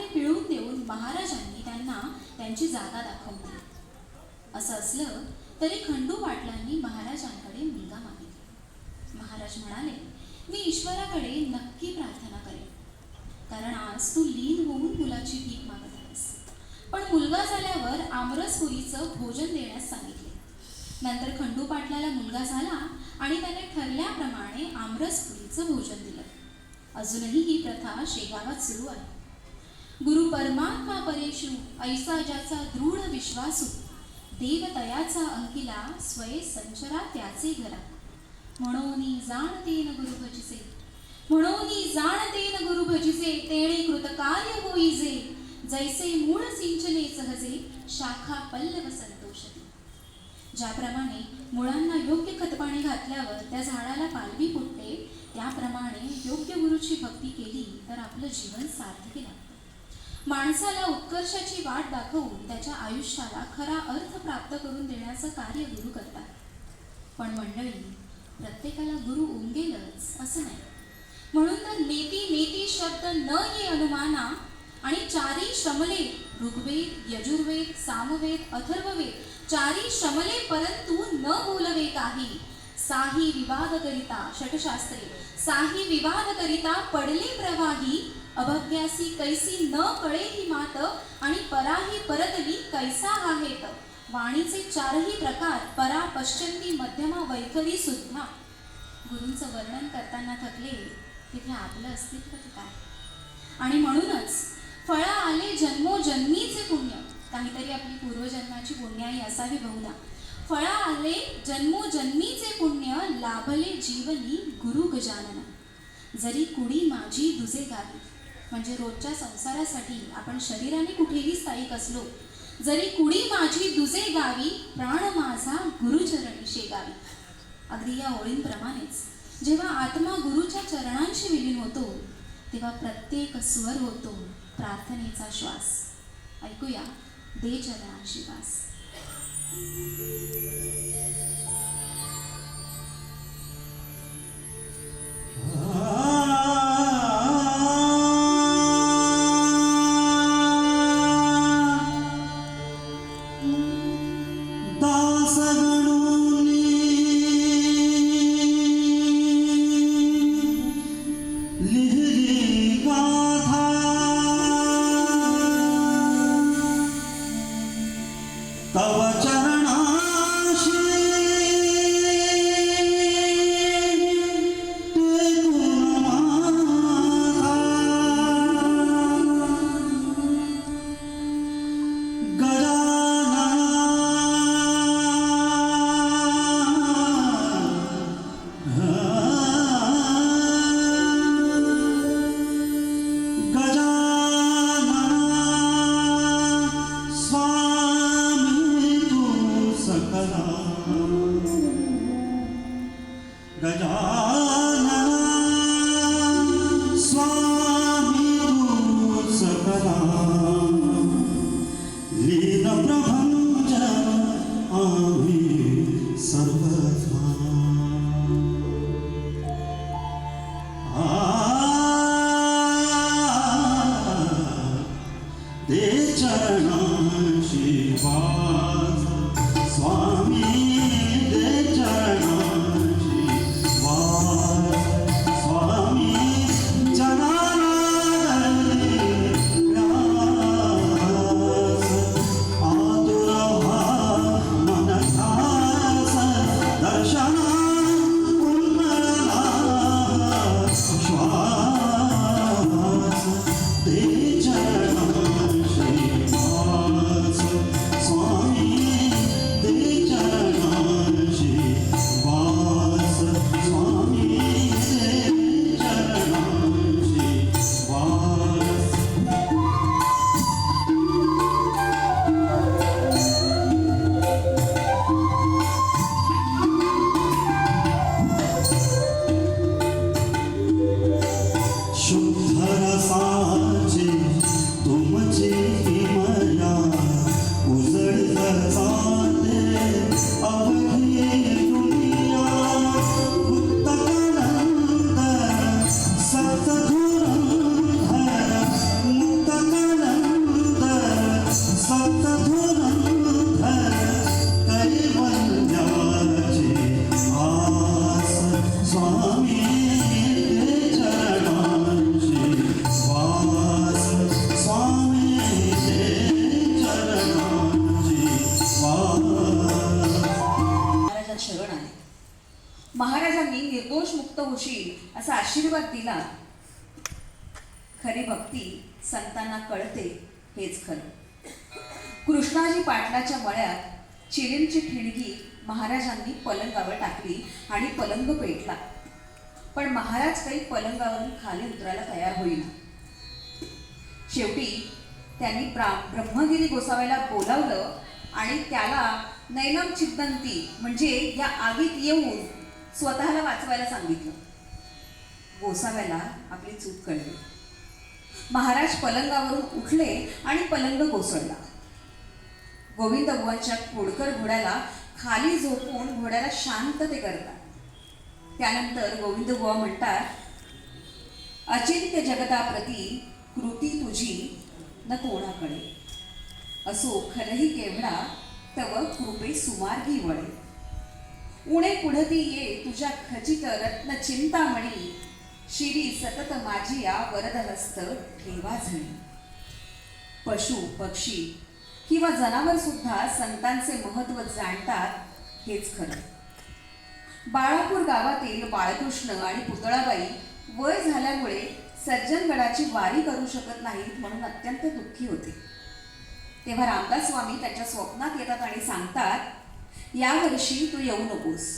हाताने पिळून देऊन महाराजांनी त्यांना त्यांची जागा दाखवून दिली. असं असलं तरी खंडू पाटलांनी महाराजांकडे मुलगा मागितला. महाराज म्हणाले, मी ईश्वराकडे नक्की प्रार्थना करेन, कारण आज तू लीन होऊन मुलाची भीक मागत आहेस. पण मुलगा झाल्यावर आमरसपुरीचं भोजन देण्यास सांगितले. नंतर खंडू पाटलाला मुलगा झाला आणि त्याने ठरल्याप्रमाणे आमरसपुरीचं भोजन दिलं. अजूनही ही प्रथा शेगावात सुरू आहे. गुरु परमात्मा परेशु ऐसा ज्याचा दृढ विश्वासू, देवतयाचा अंकिला स्वये संचरा त्याचे घरा. म्हणोनी जाणते न गुरु भजिसे, म्हणोनी जाणते न गुरु भजिसे, तेणे कृतकार्य होईजे, जैसे मूळ सिंचने सहजे, शाखा पल्लव संतोषते. ज्याप्रमाणे मुळांना योग्य खतपाणी घातल्यावर त्या झाडाला पालवी फुटते, त्याप्रमाणे योग्य गुरुची भक्ती केली तर आपलं जीवन सार्थकी लागतं. माणसाला उत्कर्षाची वाट दाखवून त्याच्या आयुष्याला खरा अर्थ प्राप्त करून देण्याचं कार्य गुरु करतात. पण मंडळी, प्रत्येकाला गुरु उमगेलच असं नाही. म्हणून तर नेती नेती शब्द न ये अनुमाना आणि चारी श्रमले, ऋग्वेद यजुर्वेद सामवेद अथर्ववेद, चारी श्रमले परंतु न बोलवे काही. साही विवाद करिता षटशास्त्रे, साही विवाद करिता पडले प्रवाही, अभग्यासी कैसी न कळे ही मात, आणि पराही परतली कैसा आहेत. वाणीचे चारही प्रकार, परा पश्चंती मध्यमा वैखरी सुद्धा. गुरूंचं वर्णन करताना थकले तिथे आपलं अस्तित्व काय. आणि म्हणूनच फळा आले जन्मोजन्मीचे पुण्य, काहीतरी आपली पूर्वजन्माची पुण्याई असावी बहुधा. फळा आले जन्मोजन्मीचे पुण्य, लाभले जीवनी गुरु गजानन. जरी कुडी माझी दुजे गावी, म्हणजे रोजच्या संसारासाठी आपण शरीराने कुठेही स्थायिक असलो, जरी कुडी माझी दुजे गावी, प्राण माझा गुरुचरणी शेगावी. अगदी या ओळींप्रमाणेच जेव्हा आत्मा गुरुच्या चरणांशी विलीन होतो, तेव्हा प्रत्येक स्वर होतो प्रार्थनेचा श्वास. ऐकूया दे चरणांशी वास. स्वामी होशील असा आशीर्वाद दिला. खरी भक्ती संतांना कळते हेच खरं. कृष्णाजी पाटलाच्या मळ्यात चिलींची ठिणगी महाराजांनी पलंगावर टाकली आणि पलंग पेटला. पण महाराज काही पलंगावरून खाली उतरायला तयार होईना. शेवटी त्यांनी ब्रह्मगिरी गोसाव्याला बोलावलं आणि त्याला नैनम चिद्दंती म्हणजे या आगीत येऊन स्वतःला वाचवायला सांगितलं. गोसाव्याला आपली चूक कळली. महाराज पलंगावरून उठले आणि पलंग कोसळला. गोविंद बुवांच्या खोडकर घोड्याला खाली झोपून घोड्याला शांतते करतात. त्यानंतर गोविंद बुवा म्हणतात, अचिंत्य जगताप्रती कृती तुझी न कोणाकडे, असो खरही केवढा तव कृपे सुमार्गी वळे. उणे पुढती ये तुझ्या खचित रत्न चिंतामणी, शिरी सतत माझी या वरदहस्त ठेवा झणी. पशु पक्षी किंवा जनावर सुद्धा संतांचे महत्त्व जाणतात हेच खरं. बाळापूर गावातील बाळकृष्ण आणि पुतळाबाई वय झाल्यामुळे सज्जनगडाची वारी करू शकत नाहीत म्हणून अत्यंत दुःखी होते. तेव्हा रामदास स्वामी त्यांच्या स्वप्नात येतात आणि सांगतात, यावर्षी तू येऊ नकोस,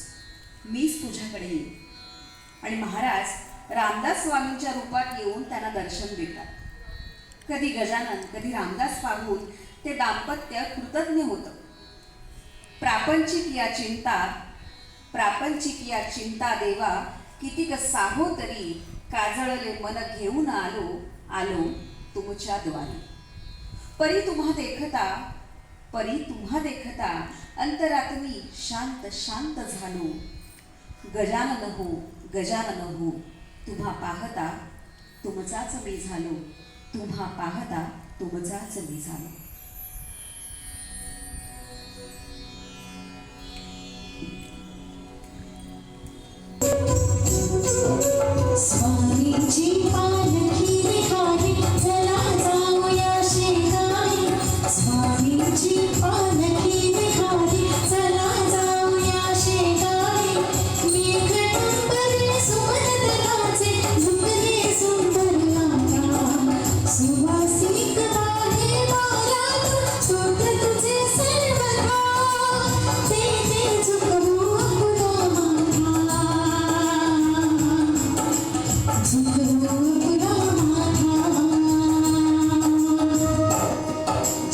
मीच तुझ्याकडे येईन. आणि महाराज रामदास स्वामींच्या रूपात येऊन त्यांना दर्शन देतात. कधी गजानन कधी रामदास पाहून ते दाम्पत्य कृतज्ञ होतं. प्रापंचिक या चिंता देवा, कितीक साहो तरी काजळले मन घेऊन आलो तुमच्या द्वारी. परी तुम्हा देखता अंतरात्मी शांत शांत झालो. गजानन हो तुम्हा पाहता तुमचाच मी झालो. तुम्हा पाहता तुमचाच मी झालो. स्वामीची पालखी विहारी चला जाऊया शेजारी. स्वामीची पालखी विहारी चला जाऊया शेजारी. मेघडंबरी सुमनदलाचे झुकले सुंदर लाटा. सुवासिक आहे वाऱ्यात स्तोत्र तुझे सर्वथा. ते झुकवू अपुरा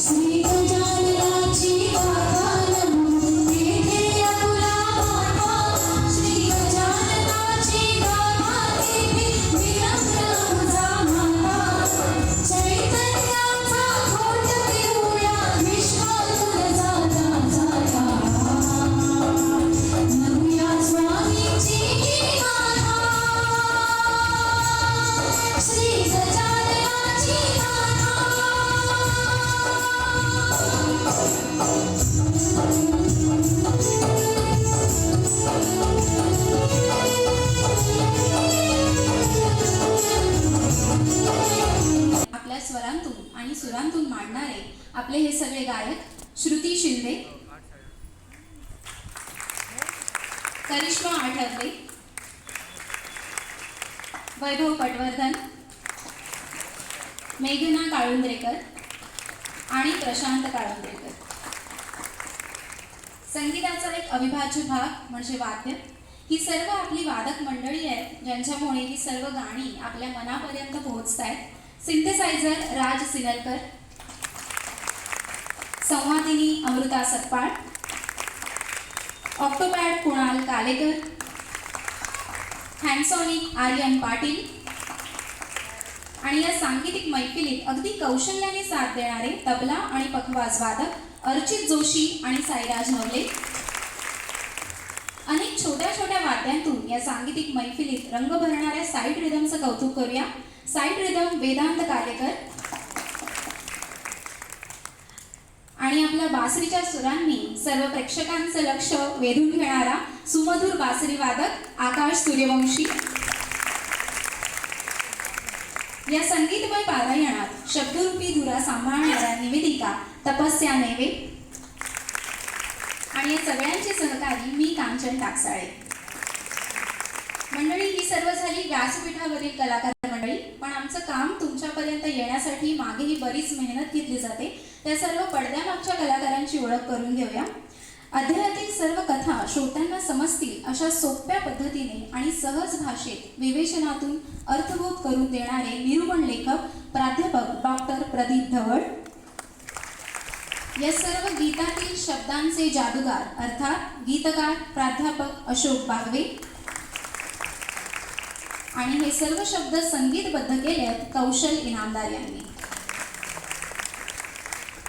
श्री गजाननाची गाथा नमो तेथे अपुरा माथा. श्री गजाननाची गाथा तेथे विनम्र तुझा माथा. चैतन्याचा घोट पिऊया विश्वातून जाता जाता. नवया स्वामीची गाथा. श्री गजाननाची गाथा. आपल्या स्वरांतून आणि सुरांतून मांडणारे आपले हे सगळे गायक श्रुती शिंदे, करिश्मा आठवले, वैभव पटवर्धन, मेघना काळुंद्रेकर आणि प्रशांत काळुंद्रेकर. संगीताचा एक अविभाज्य भाग म्हणजे वाद्य. ही सर्व आपली वादक मंडळी आहेत ज्यांच्यामुळे ही सर्व गाणी आपल्या मनापर्यंत पोहोचत आहेत. सिंथेसायझर राज सिनलकर, संवादिनी अमृता सतपाळ, ऑक्टोपॅड कुणाल कालेकर, हॅन्सॉनिक आर्यन पाटील आणि या सांगीतिक मैफिलीत अगदी कौशल्याने साथ देणारे तबला आणि पखवाज वादक अर्चित जोशी आणि साईराज नवले. अनेक छोट्या छोट्या वाद्यांतून या सांगीतिक मैफिलीत रंग भरणाऱ्या साईड रिदमचं कौतुक करूया. साईड रिदम वेदांत कालेकर आणि आपल्या बासरीच्या सुरांनी सर्व प्रेक्षकांचं लक्ष वेधून घेणारा सुमधुर बासरी वादक आकाश सूर्यवंशी. या संगीतमय पारायणात शब्दरूपी धुरा सांभाळणाऱ्या निवेदिका तपस्या नेवे आणि या सगळ्यांचे सहकारी मी कांचन टाकसाळे. मंडळी, ही सर्व झाली व्यासपीठावरील कलाकार मंडळी. पण आमचं काम तुमच्यापर्यंत येण्यासाठी मागेही बरीच मेहनत घेतली जाते. त्या सर्व पडद्यामागच्या कलाकारांची ओळख करून घेऊया. अध्यायातील सर्व कथा श्रोत्यांना समजतील अशा सोप्या पद्धतीने आणि सहज भाषेत विवेचनातून अर्थबोध करून देणारे निरूपण लेखक प्राध्यापक डॉक्टर प्रदीप ढवळ. या सर्व गीतातील शब्दांचे जादूगार अर्थात गीतकार प्राध्यापक अशोक बागवे. आणि हे सर्व शब्द संगीतबद्ध केलेत कौशल इनामदार यांनी.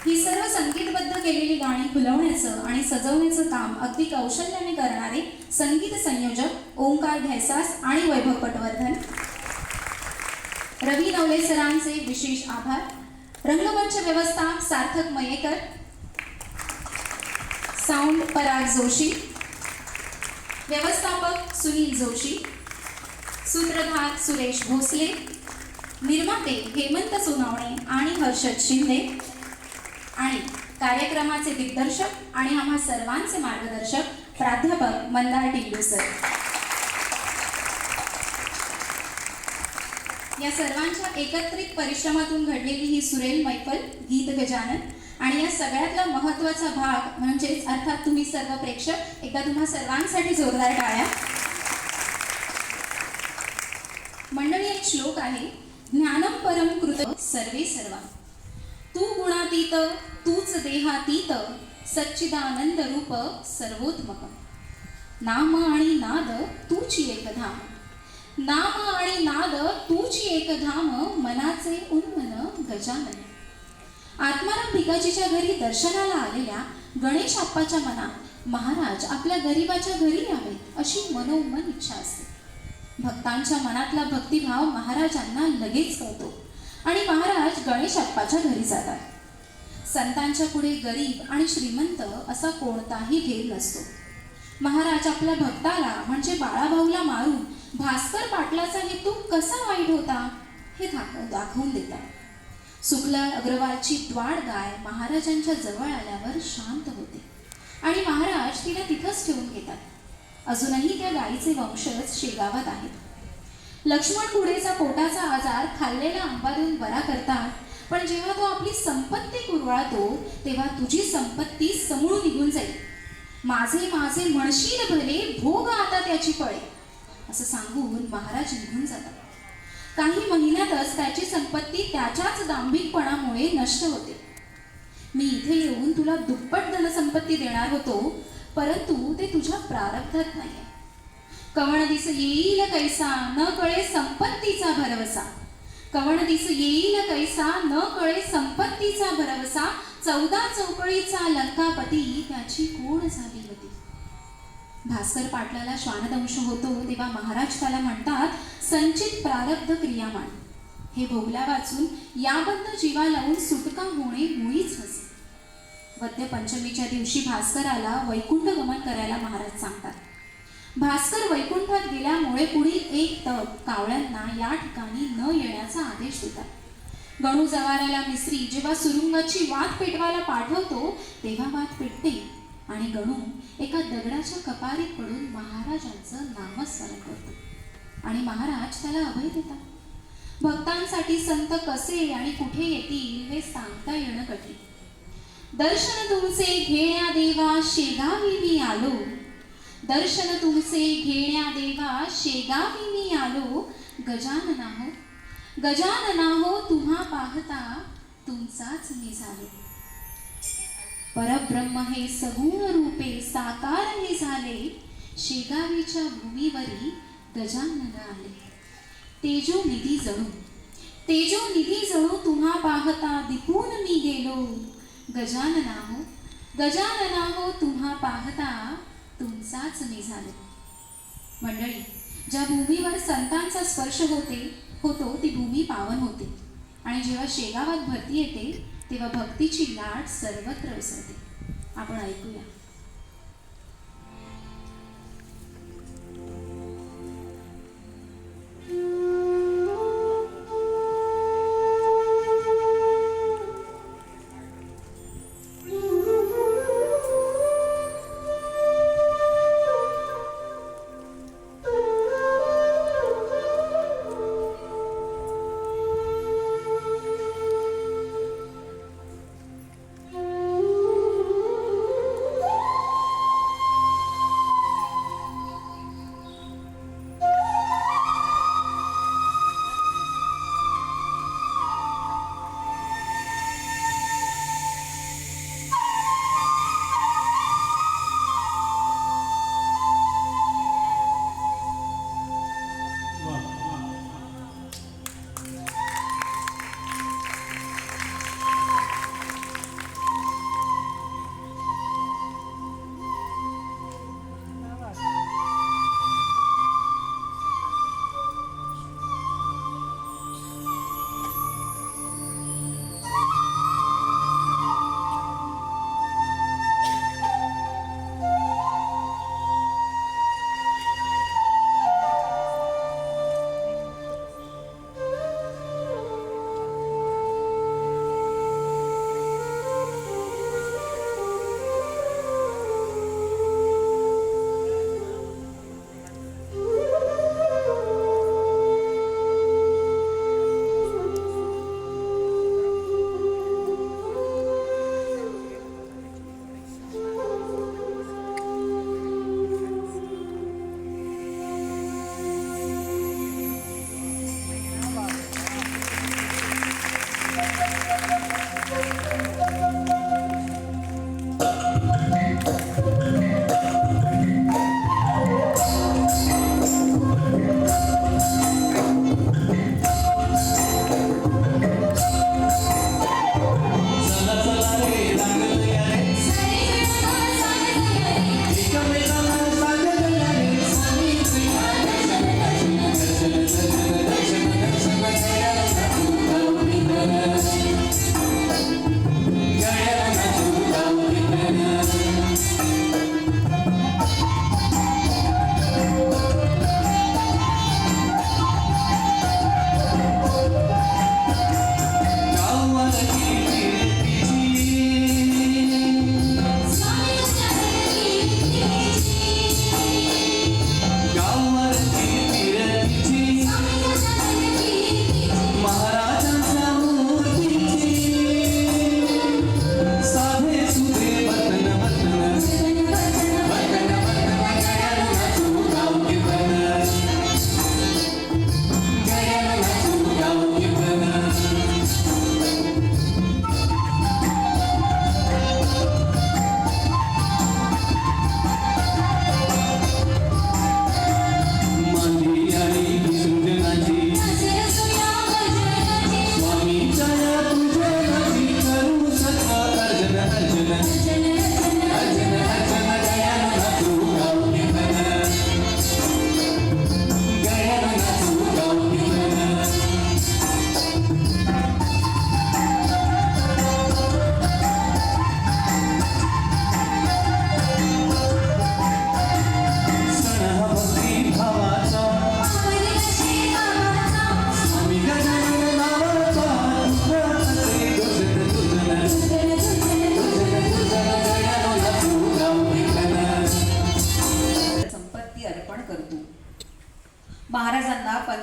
ही सर्व संगीतबद्ध केलेली गाणी खुलवण्याचं आणि सजवण्याचं काम अगदी कौशल्याने करणारे संगीत संयोजक ओंकार घैसास आणि वैभव पटवर्धन. रवी नवले सरांचे विशेष आभार. रंगमंच व्यवस्था सार्थक मयेकर. साऊंड पराग जोशी. व्यवस्थापक सुनील जोशी. सूत्रधार सुरेश भोसले. निर्माते हेमंत सोनावणे आणि हर्षद शिंदे. आणि कार्यक्रमाचे दिग्दर्शक आणि आम्हा सर्वांचे मार्गदर्शक प्राध्यापक मंदार टिल्लू सर. या सर्वांच्या एकत्रित परिश्रमातून घडलेली ही सुरेल मैफल गीत गजानन. आणि या सगळ्यातला महत्त्वाचा भाग म्हणजेच अर्थात तुम्ही सर्व प्रेक्षक. एकदा तुम्हा सर्वांसाठी जोरदार टाळ्या. मंडळी, एक श्लोक आहे. ज्ञानम परम कृत सर्वे सर्वा. तू गुणातीत तूच देहातीत सच्चिदानंद रूप सर्वोत्मक. नाम आणि नाद तूची एक धाम. नाम आणि नाद तूची एक धाम मनाचे उन्मन गजानन. आत्माराम भिकाजीच्या घरी दर्शनाला आलेल्या गणेश आप्पाच्या मनात महाराज आपल्या गरीबाच्या घरी यावेत अशी मनोमन इच्छा असते. भक्तांच्या मनातला भक्तिभाव महाराजांना लगेच कळतो आणि महाराज गणेश आप्पाच्या घरी जातात. संतांच्या पुढे गरीब आणि श्रीमंत असा कोणताही भेद नसतो. महाराज आपल्या भक्ताला म्हणजे बाळाभाऊला मारून भास्कर पाटलाचा हेतू कसा वाईट होता हे दाखवून देतात. सुखलाल अग्रवालची द्वाड गाय महाराजांच्या जवळ आल्यावर शांत होते आणि महाराज तिला तिथंच ठेवून घेतात. अजूनही त्या गायीचे वंशज शेगावात आहेत. लक्ष्मण पुढेचा पोटाचा आजार खाल्लेला आंबा देऊन बरा करतात. पण जेव्हा तो आपली संपत्ती कुरवाळतो तेव्हा तुझी संपत्ती समूळ निघून जाईल. माझे माझे म्हणशील भले भोग आता त्याची पळे असं सांगून महाराज निघून जातात. काही महिन्यातच त्याची संपत्ती त्याच्याच दांभिकपणामुळे नष्ट होते. मी इथे येऊन तुला दुप्पट धनसंपत्ती देणार होतो, परंतु ते तुझ्या प्रारब्धात नाहीये. कवण दिस येईल कैसा न कळे संपत्तीचा भरवसा. कवण दिस येईल कैसा न कळे संपत्तीचा भरवसा. 14 चौकळीचा लंकापती त्याची कोण झाली होती. भास्कर पाटलाला श्वानदंश होतो तेव्हा महाराज त्याला म्हणतात संचित प्रारब्ध क्रियामान. हे भोगल्या वाचून याबद्दल जीवा लावून सुटका होणे मुळीच नसे. वद्य पंचमीच्या दिवशी भास्कराला वैकुंठ गमन करायला महाराज सांगतात. भास्कर वैकुंठात गेल्यामुळे पुढील एक तप कावळ्यांना या ठिकाणी न येण्याचा आदेश देतात. गणू जवाराला मिसरी जेव्हा सुरुंगाची वात पेटवायला पाठवतो तेव्हा वात पेटते आणि गणू एका दगडाच्या कपारीत पडून महाराजांचं नामस्मरण करतो आणि महाराज त्याला अभय देतात. भक्तांसाठी संत कसे आणि कुठे येतील हे सांगता येणं कठीण. दर्शन तुमचे घेण्या देवा शेगावी मी आलो. दर्शन तुमचे घेण्या देवा शेगावी मी आलो. गजानना हो गजानना हो तुम्हा पाहता तुमचाच मी झालो. परब्रह्म हे सगुण रूपे साकार हे झाले. शेगावीच्या भूमीवरी गजानन आले. तेजो निधी जणू तुम्हा पाहता दिपून मी गेलो. गजानना हो तुम्हा पाहता तुमचाच मी झालो. मंडळी, ज्या भूमीवर संतांचा स्पर्श होतो ती भूमी पावन होते आणि जेव्हा शेगावात भरती येते तेव्हा भक्तीची लाट सर्वत्र उसळते. आपण ऐकूया.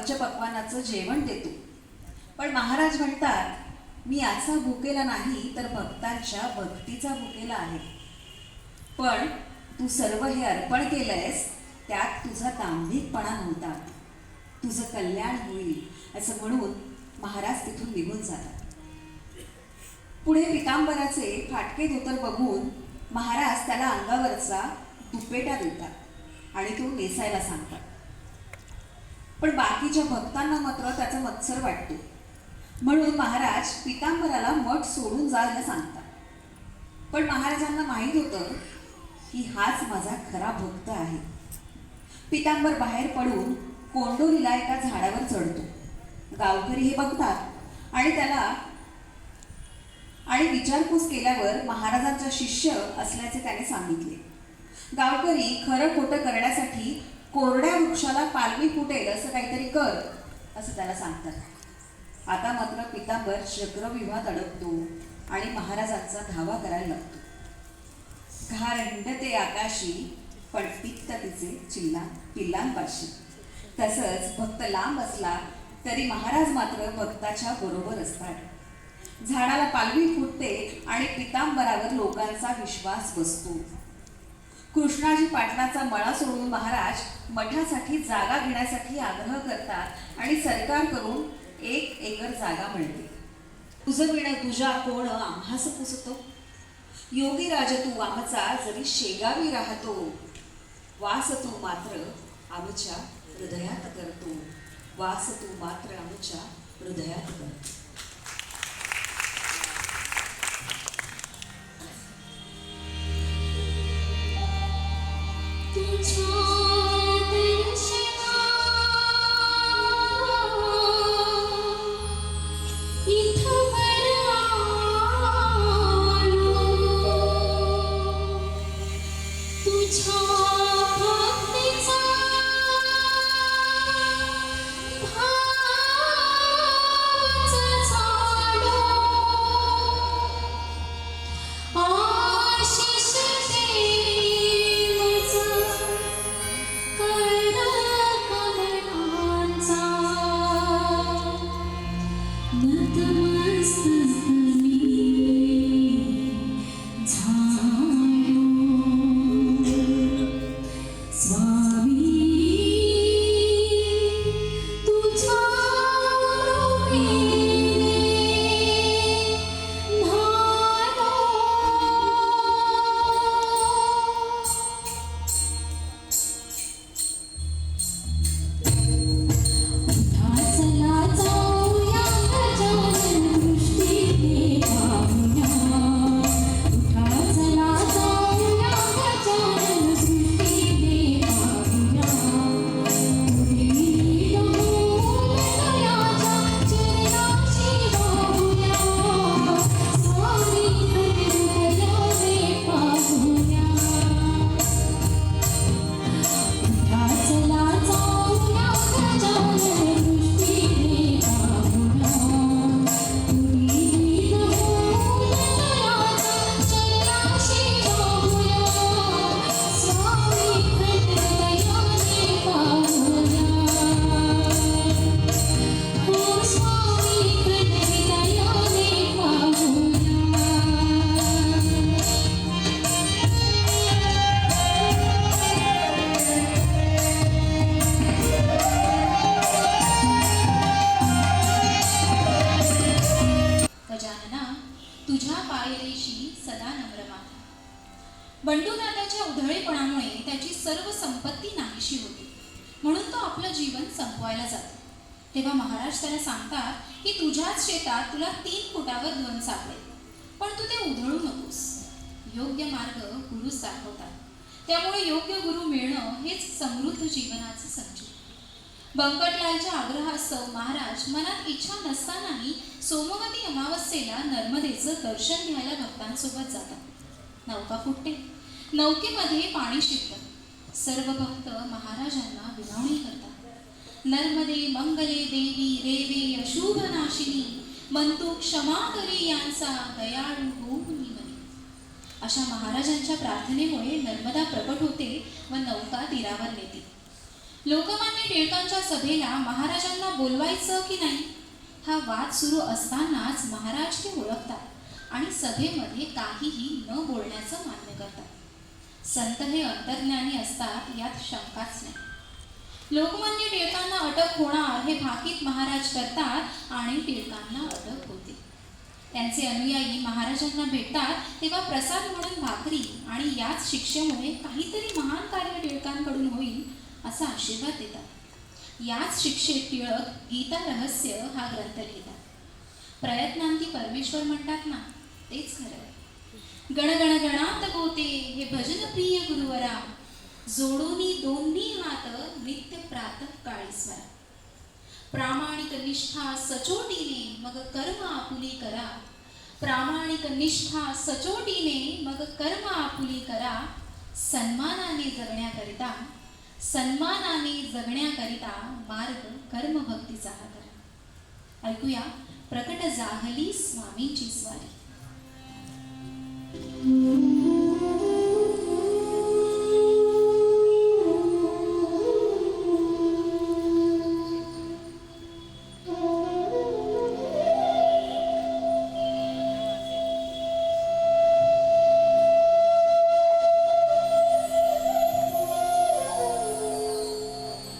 पंचपक्वानाचं जेवण देतो. पण महाराज म्हणतात, मी याचा भुकेला नाही तर भक्तांच्या भक्तीचा भुकेला आहे. पण तू सर्व हे अर्पण केलंयस त्यात तुझा दांभिकपणा नव्हता. तुझं कल्याण होईल असं म्हणून महाराज तिथून निघून जातात. पुढे पितांबराचे फाटके धोतर बघून महाराज त्याला अंगावरचा दुपेटा देतात आणि तो नेसायला सांगतात. पण बाकीच्या भक्तांना मात्र त्याचा मत्सर वाटतो, म्हणून महाराज पितांबराला मठ सोडून जायला सांगतात. पण महाराजांना माहीत होतं की हाच माझा खरा भक्त आहे. पितांबर बाहेर पडून कोंडोलीला एका झाडावर चढतो. गावकरी हे बघतात आणि विचारपूस केल्यावर महाराजांचा शिष्य असल्याचे त्याने सांगितले. गावकरी खरं खोटं करण्यासाठी कोरड्या वृक्षाला पालवी फुटेल असं काहीतरी कर असं त्याला सांगतात. आता मात्र पितांबर चक्रव्यूहात अडकतो आणि महाराजांचा धावा करायला लागतो. घार हिंडते आकाशी पण पित्त तिचे पिल्लांपाशी. तसंच भक्त लांब असला तरी महाराज मात्र भक्ताच्या बरोबर असतात. झाडाला पालवी फुटते आणि पितांबरावर लोकांचा विश्वास बसतो. कृष्णाजी पाटलाचा मळा सोडून महाराज मठासाठी जागा घेण्यासाठी आग्रह करतात आणि सरकार करून 1 एकर जागा मिळते. तुझं विण तुझ्या कोण आम्हास पुसतो, योगी राज तू आमचा जरी शेगावी राहतो, वास तू मात्र आमच्या हृदयात करतो, वास तू मात्र आमच्या हृदयात करतो. तुझ्या दर्शना इथवर आलो, तुझ्या भक्तीचा भावच झालो, आशिष बंडूदादाच्या उधळेपणामुळे त्याची सर्व संपत्ती नाहीशी होती, म्हणून तो आपलं जीवन संपवायला जातो. तेव्हा महाराज त्याला सांगतात की तुझ्याच शेतात तुला 3 फुटावर धन सापडेल, पण तू ते उधळू नकोस. योग्य मार्ग गुरुच दाखवतात, त्यामुळे योग्य गुरु मिळणं हेच समृद्ध जीवनाचं संजीवन. बंकटलालच्या आग्रहास्तव महाराज मनात इच्छा नसतानाही सोमवती अमावस्येला नर्मदेचं दर्शन घ्यायला भक्तांसोबत जातात. नौका फुटते, नौकेमध्ये पाणी शिरतं. सर्व भक्त महाराजांना विनवणी करतात. नर्मदे मंगले देवी रेवे अशुभ नाशिनी, मंतू क्षमा करी यांचा दयाळू होऊन मनी. अशा महाराजांच्या प्रार्थनेमुळे नर्मदा प्रकट होते व नौका तीरावर नेते. लोकमान्य टिळकांच्या सभेला महाराजांना बोलवायचं की नाही हा वाद सुरू असतानाच महाराज ते ओळखतात आणि सभेमध्ये काहीही न बोलण्याचं मान्य करतात. संत हे अंतर्ज्ञानी असतात यात शंकाच नाही. लोकमान्य टिळकांना अटक होणार हे भाकीत महाराज करतात आणि टिळकांना अटक होते. त्यांचे अनुयायी महाराजांना भेटतात तेव्हा प्रसाद म्हणून भाकरी आणि याच शिक्षेमुळे काहीतरी महान कार्य टिळकांकडून होईल असा आशीर्वाद देतात. याच शिक्षेत टिळक गीता रहस्य हा ग्रंथ लिहितात. प्रयत्नांती परमेश्वर म्हणतात ना, तेच खरं आहे. गणगण गणात गोते हे भजन प्रिय गुरुवरा, जोडोनी दोन्ही हात नित्य प्रातः काळी स्वरा. प्रामाणिक निष्ठा सचोटीने मग कर्म आपुली करा. प्रामाणिक निष्ठा सचोटीने मग कर्म आपुली करा. सन्मानाने जगण्याकरिता मार्ग कर्मभक्तीचा हा करा. ऐकूया प्रकट जाहली स्वामींची स्वारी.